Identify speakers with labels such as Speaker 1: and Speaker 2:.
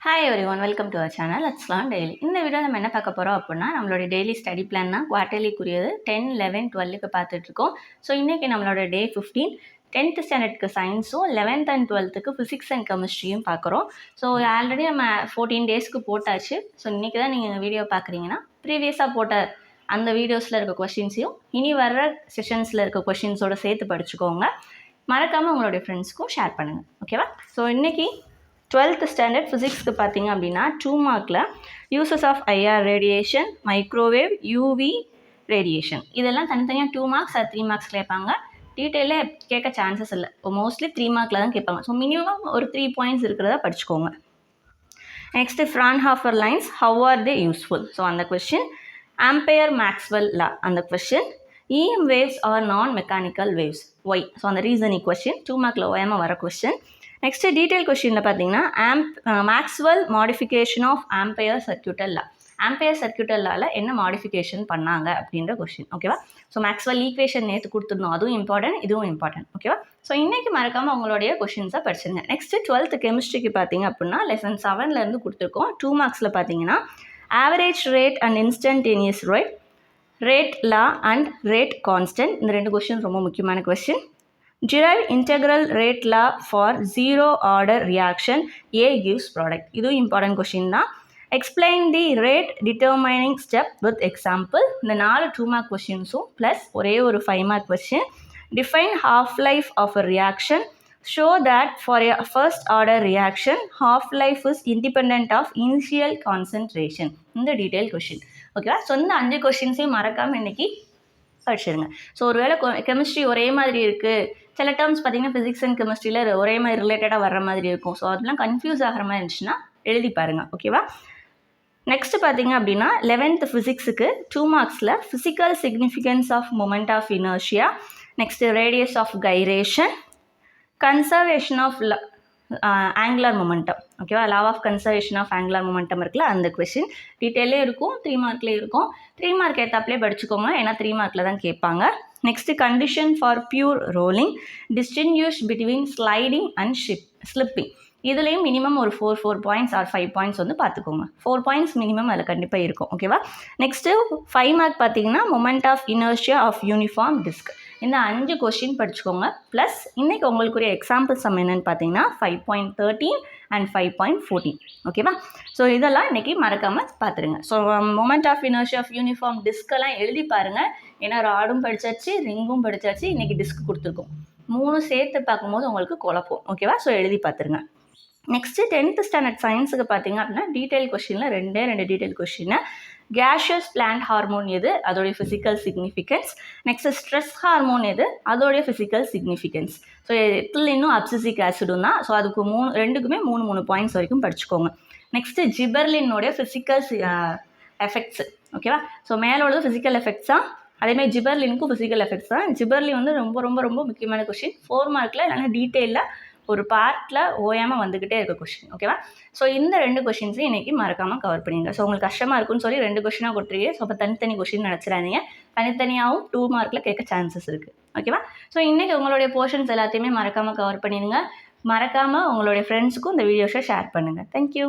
Speaker 1: Hi everyone, welcome to our channel let's learn daily. இந்த video நம்ம என்ன பார்க்க போகிறோம் அப்படின்னா, நம்மளோட டெய்லி ஸ்டடி பிளான் தான் குவார்ட்டர்லிக்குரியது 10, 11, 12க்கு பார்த்துட்ருக்கோம். ஸோ இன்றைக்கி நம்மளோட டே 15 10th ஸ்டாண்டர்டுக்கு சயின்ஸும் 11th and 12க்கு ஃபிசிக்ஸ் அண்ட் கெமிஸ்ட்ரியும் பார்க்குறோம். ஸோ ஆல்ரெடி நம்ம 14 டேஸ்க்கு போட்டாச்சு. ஸோ இன்றைக்கி தான் நீங்கள் வீடியோ பார்க்குறீங்கன்னா ப்ரீவியஸாக போட்ட அந்த வீடியோஸில் இருக்க கொஷின்ஸையும் இனி வர்ற செஷன்ஸில் இருக்க கொஷின்ஸோடு சேர்த்து படிச்சுக்கோங்க. மறக்காமல் உங்களுடைய ஃப்ரெண்ட்ஸ்க்கும் ஷேர் பண்ணுங்கள், ஓகேவா? ஸோ இன்றைக்கி 12th ஸ்டாண்டர்ட் ஃபிசிக்ஸ்க்கு பார்த்தீங்க அப்படின்னா 2 மார்க்கில் uses of IR radiation, microwave, UV radiation இதெல்லாம் தனித்தனியாக 2 மார்க்ஸ் அது 3 மார்க்ஸ் கேட்பாங்க. டீட்டெயிலாக கேட்க சான்சஸ் இல்லை. மோஸ்ட்லி 3 மார்க்கில் தான் கேட்பாங்க. ஸோ மினிமம் ஒரு 3 பாயிண்ட்ஸ் இருக்கிறதா படிச்சுக்கோங்க. Next Fraunhofer lines, how are they useful? So அந்த கொஸ்டின். ஆம்பையர் மேக்ஸ்வெல் லா, அந்த question. EM waves are non mechanical waves, why? So அந்த ரீசனிங் கொஸ்டின் 2 மார்க்கில் ஓயாமல் வர கொஸ்டின். நெக்ஸ்ட்டு டீட்டெயில் கொஸ்டினில் பார்த்தீங்கன்னா Maxwell modification of Ampere circuital law. ஆம்பையர் சர்க்யூட்டல் லாவில் என்ன மாடிஃபிகேஷன் பண்ணாங்க அப்படின்ற கொஸ்டின், ஓகேவா? ஸோ மேக்ஸ்வெல் ஈக்குவேஷன் நேற்று கொடுத்துருந்தோம், அதுவும் இம்பார்ட்டன்ட், இதுவும் இம்பார்ட்டன்ட், ஓகேவா? ஸோ இன்றைக்கி மறக்காமல் உங்களுடைய கொஸ்டின்ஸை படிச்சுருங்க. நெக்ஸ்ட்டு 12th கெமிஸ்ட்ரிக்கு பார்த்தீங்க அப்படின்னா லெசன் 7லேருந்து கொடுத்துருக்கோம். 2 மார்க்ஸில் பார்த்தீங்கன்னா average rate and instantaneous rate law and rate constant, இந்த 2 கொஸ்டின் ரொம்ப முக்கியமான question. Derive integral rate law for zero order reaction A gives product, இது important question தான். Explain the rate determining step with example, இந்த 4 2 mark questionஸும் plus ஒரே ஒரு 5 mark question. Define half-life of a reaction, show that for a first order reaction half-life is independent of initial concentration, இந்த detail question, ஓகேவா? So இந்த 5 கொஸ்டின்ஸையும் மறக்காமல் இன்றைக்கி படிச்சிருங்க. So ஒருவேளை chemistry ஒரே மாதிரி இருக்குது, சில டேர்ம்ஸ் பார்த்தீங்கன்னா ஃபிசிக்ஸ் அண்ட் கெமிஸ்ட்ரியில் ஒரே மாதிரி ரிலேட்டடாக வர்ற மாதிரி இருக்கும். ஸோ அதெல்லாம் கன்ஃபியூஸ் ஆகிற மாதிரி இருந்துச்சுன்னா எழுதி பாருங்கள், ஓகேவா? நெக்ஸ்ட்டு பார்த்தீங்க அப்படின்னா 11th ஃபிசிக்ஸுக்கு 2 மார்க்ஸில் physical significance of moment of inertia, next radius of gyration, conservation of angular momentum, ஓகேவா? Law of conservation of angular momentum இருக்குல்ல, அந்த கொஸ்டின் டீட்டெயிலே இருக்கும், 3 மார்க்லேயே இருக்கும். 3 மார்க் ஏற்றாப்லேயே படிச்சுக்கோங்க, ஏன்னா 3 மார்க்கில் தான் கேட்பாங்க. Next condition for pure rolling, distinguish between sliding and slipping, இதுலேயும் மினிமம் ஒரு 4 பாயிண்ட்ஸ் ஆர் 5 பாயிண்ட்ஸ் வந்து பார்த்துக்கோங்க. 4 பாயிண்ட்ஸ் மினிமம் அதில் கண்டிப்பாக இருக்கும், ஓகேவா? நெக்ஸ்ட்டு 5 மார்க் பார்த்தீங்கன்னா moment of inertia of uniform disc, இந்த 5 கொஸ்டின் படிச்சுக்கோங்க. ப்ளஸ் இன்றைக்கி உங்களுக்குரிய எக்ஸாம்பிள் சம் என்னென்னு பார்த்தீங்கன்னா 5.13 அண்ட் 5.14, ஓகேவா? ஸோ இதெல்லாம் இன்றைக்கி மறக்காமல் பார்த்துருங்க. So moment of inertia of uniform டிஸ்கெல்லாம் எழுதி பாருங்கள், ஏன்னா ராடும் படித்தாச்சு, ரிங்கும் படித்தாச்சு, இன்றைக்கி டிஸ்க் கொடுத்துருக்கோம். 3 சேர்த்து பார்க்கும்போது உங்களுக்கு குழப்பம், ஓகேவா? ஸோ எழுதி பார்த்துருங்க. நெக்ஸ்ட்டு 10th ஸ்டாண்டர்ட் சயின்ஸுக்கு பார்த்தீங்க அப்படின்னா டீட்டெயில் கொஸ்டினில் 2 detail question. Gaseous plant hormone எது, அதோடைய physical significance. Next stress hormone எது, அதோடைய ஃபிசிக்கல் சிக்னிஃபிகன்ஸ். ஸோ எத்திலினும் அப்சிசிக் ஆசிடும் தான். ஸோ அதுக்கு 2க்குமே 3 பாயிண்ட்ஸ் வரைக்கும் படிச்சுக்கோங்க. நெக்ஸ்ட்டு ஜிபர்லினோடைய ஃபிசிக்கல் எஃபெக்ட்ஸு, ஓகேவா? ஸோ மேலே உள்ளது ஃபிசிக்கல் எஃபெக்ட்ஸ் தான், அதேமாதிரி ஜிபர்லினுக்கும் ஃபிசிக்கல் எஃபெக்ட்ஸ் தான். ஜிபர்லின் வந்து ரொம்ப ரொம்ப ரொம்ப முக்கியமான கொஸ்டின். 4 மார்க்கில் இல்லைனா டீட்டெயிலில் ஒரு பார்ட்டில் ஓயாமல் வந்துக்கிட்டே இருக்க கொஸ்டின், ஓகேவா? ஸோ இந்த 2 கொஸ்டின்ஸையும் இன்றைக்கி மறக்காமல் கவர் பண்ணிங்க. ஸோ உங்களுக்கு கஷ்டமாக இருக்குன்னு சொல்லி 2 கொஸ்டினாக கொடுத்துருக்கீங்க. ஸோ அப்போ தனித்தனி கொஸ்டின் நினச்சிடாதீங்க, தனித்தனியாகவும் 2 மார்க்கில் கேட்க சான்சஸ் இருக்குது, ஓகேவா? ஸோ இன்றைக்கி உங்களுடைய போர்ஷன்ஸ் எல்லாத்தையுமே மறக்காமல் கவர் பண்ணிடுங்க. மறக்காமல் உங்களுடைய ஃப்ரெண்ட்ஸுக்கும் இந்த வீடியோஸை ஷேர் பண்ணுங்கள். தேங்க்யூ.